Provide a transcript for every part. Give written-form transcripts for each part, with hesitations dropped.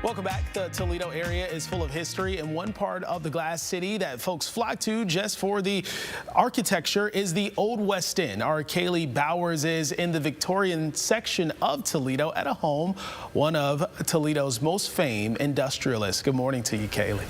Welcome back. The Toledo area is full of history, and one part of the Glass City that folks flock to just for the architecture is the Old West End. Our Kaylee Bowers is in the Victorian section of Toledo at a home, one of Toledo's most famed industrialists. Good morning to you, Kaylee.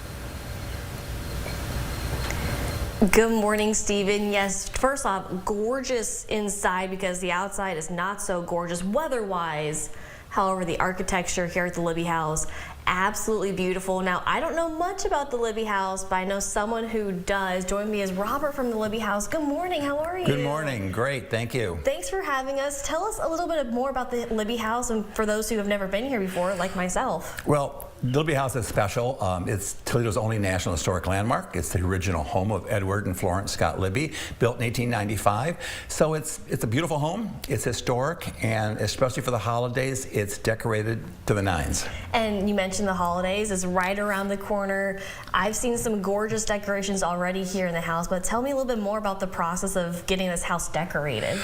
Good morning, Stephen. Yes, first off, gorgeous inside because the outside is not so gorgeous weather-wise. However, the architecture here at the Libbey House, absolutely beautiful. Now, I don't know much about the Libbey House, but I know someone who does. Joining me is Robert from the Libbey House. Good morning. How are you? Good morning. Great. Thank you. Thanks for having us. Tell us a little bit more about the Libbey House, and for those who have never been here before, like myself. Well, the Libbey House is special. It's Toledo's only National Historic Landmark. It's the original home of Edward and Florence Scott Libbey, built in 1895. So it's a beautiful home. It's historic, and especially for the holidays, it's decorated to the nines. And you mentioned the holidays is right around the corner. I've seen some gorgeous decorations already here in the house, but tell me a little bit more about the process of getting this house decorated.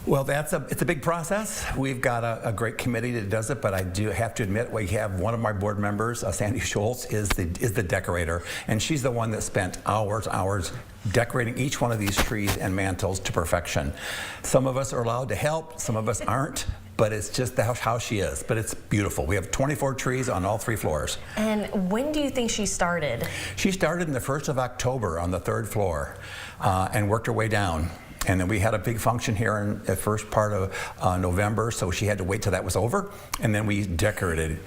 Well, it's a big process. We've got a great committee that does it, but I do have to admit we have one of my board members, Sandy Schultz, is the decorator, and she's the one that spent hours decorating each one of these trees and mantles to perfection. Some of us are allowed to help, some of us aren't, but it's just how she is. But it's beautiful. We have 24 trees on all 3 floors. And when do you think she started? She started in the 1st of October on the 3rd floor and worked her way down. And then we had a big function here in the first part of November, so she had to wait till that was over, and then we decorated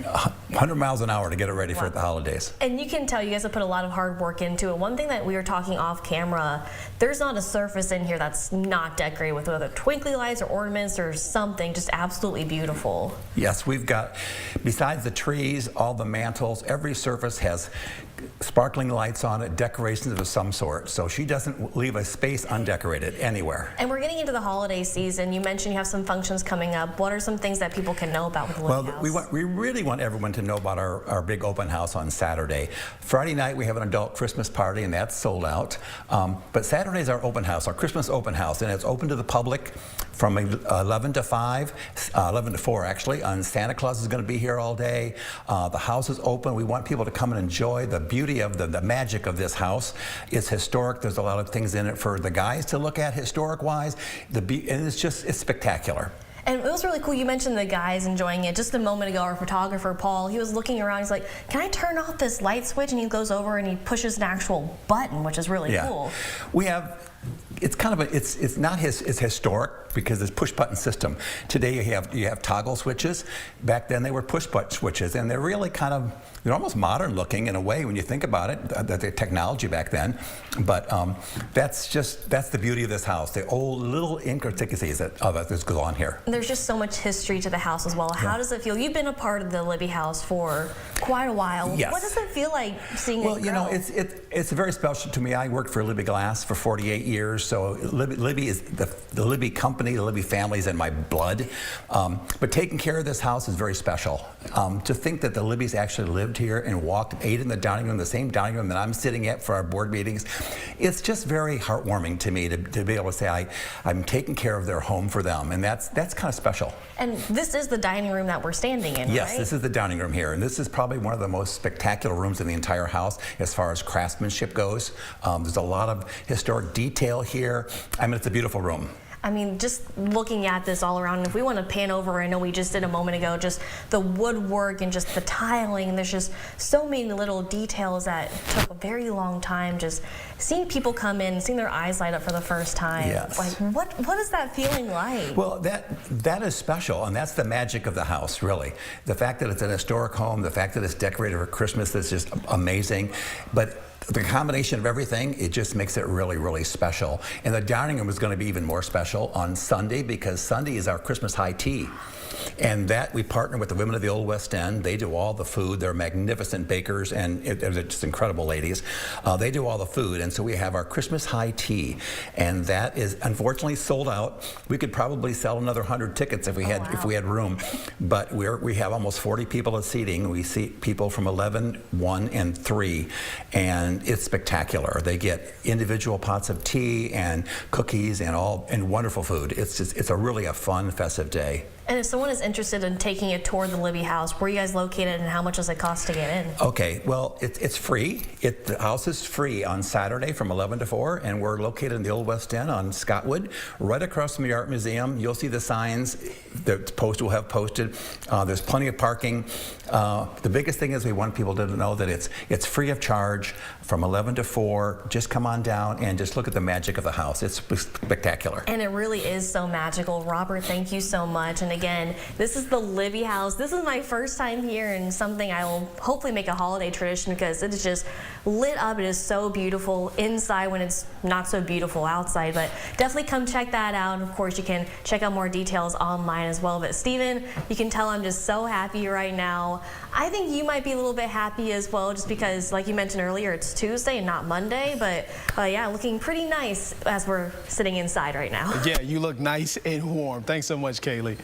100 miles an hour to get it ready for the holidays. And you can tell you guys have put a lot of hard work into it. One thing that we were talking off camera, there's not a surface in here that's not decorated with whether twinkly lights or ornaments or something, just absolutely beautiful. Yes, we've got, besides the trees, all the mantles, every surface has sparkling lights on it, decorations of some sort. So she doesn't leave a space undecorated anywhere. And we're getting into the holiday season. You mentioned you have some functions coming up. What are some things that people can know about with the Libbey House? Well, we really want everyone to know about our big open house on Saturday. Friday night we have an adult Christmas party, and that's sold out. But Saturday is our open house, our Christmas open house, and it's open to the public from 11 to 5, 11 to 4 actually, and Santa Claus is going to be here all day. The house is open. We want people to come and enjoy the beauty of the magic of this house. It's historic. There's a lot of things in it for the guys to look at historic-wise, and it's spectacular. And it was really cool. You mentioned the guys enjoying it. Just a moment ago, our photographer, Paul, he was looking around. He's like, can I turn off this light switch? And he goes over and he pushes an actual button, which is really cool. We have, it's kind of it's not it's historic because it's push button system. Today you have toggle switches. Back then they were push button switches, and they're really they're almost modern looking in a way when you think about it, the technology back then. But that's the beauty of this house, the old little intricacies of it that goes on here. And there's just so much history to the house as well. How does it feel? You've been a part of the Libbey House for quite a while. Yes. What does it feel like seeing it grow? Well, you know, it's very special to me. I worked for Libbey Glass for 48 years, so Libbey is the Libbey company, the Libbey family is in my blood. But taking care of this house is very special. To think that the Libbeys actually lived here and ate in the dining room, the same dining room that I'm sitting at for our board meetings, it's just very heartwarming to me to be able to say I'm taking care of their home for them, and that's kind of special. And this is the dining room that we're standing in, yes, right? This is the dining room here, and this is probably one of the most spectacular rooms in the entire house as far as craftsmanship goes. There's a lot of historic detail here. I mean, it's a beautiful room. I mean, just looking at this all around, if we want to pan over, I know we just did a moment ago, just the woodwork and just the tiling, and there's just so many little details that took a very long time. Just seeing people come in, seeing their eyes light up for the first time. Yes. Like, what is that feeling like? Well, that is special, and that's the magic of the house, really. The fact that it's an historic home, the fact that it's decorated for Christmas is just amazing. But the combination of everything, it just makes it really, really special. And the dining room is going to be even more special on Sunday, because Sunday is our Christmas high tea. And that we partner with the women of the Old West End. They do all the food. They're magnificent bakers, and they're just incredible ladies. They do all the food, and so we have our Christmas high tea, and that is unfortunately sold out. We could probably sell another 100 tickets if we had room, but we have almost 40 people at seating. We seat people from 11, 1, and 3, and it's spectacular. They get individual pots of tea and cookies and wonderful food. It's a really fun, festive day. And if someone is interested in taking a tour of the Libbey House, where are you guys located and how much does it cost to get in? Okay, well, it's free. The house is free on Saturday from 11 to 4, and we're located in the Old West End on Scottwood, right across from the Art Museum. You'll see the signs. The post will have posted. There's plenty of parking. The biggest thing is we want people to know that it's free of charge from 11 to 4. Just come on down and just look at the magic of the house. It's spectacular. And it really is so magical. Robert, thank you so much. And again, this is the Libbey House. This is my first time here and something I will hopefully make a holiday tradition because it is just lit up. It is so beautiful inside when it's not so beautiful outside. But definitely come check that out. And of course, you can check out more details online as well. But Stephen, you can tell I'm just so happy right now. I think you might be a little bit happy as well just because, like you mentioned earlier, it's Tuesday and not Monday. But yeah, looking pretty nice as we're sitting inside right now. Yeah, you look nice and warm. Thanks so much, Kaylee.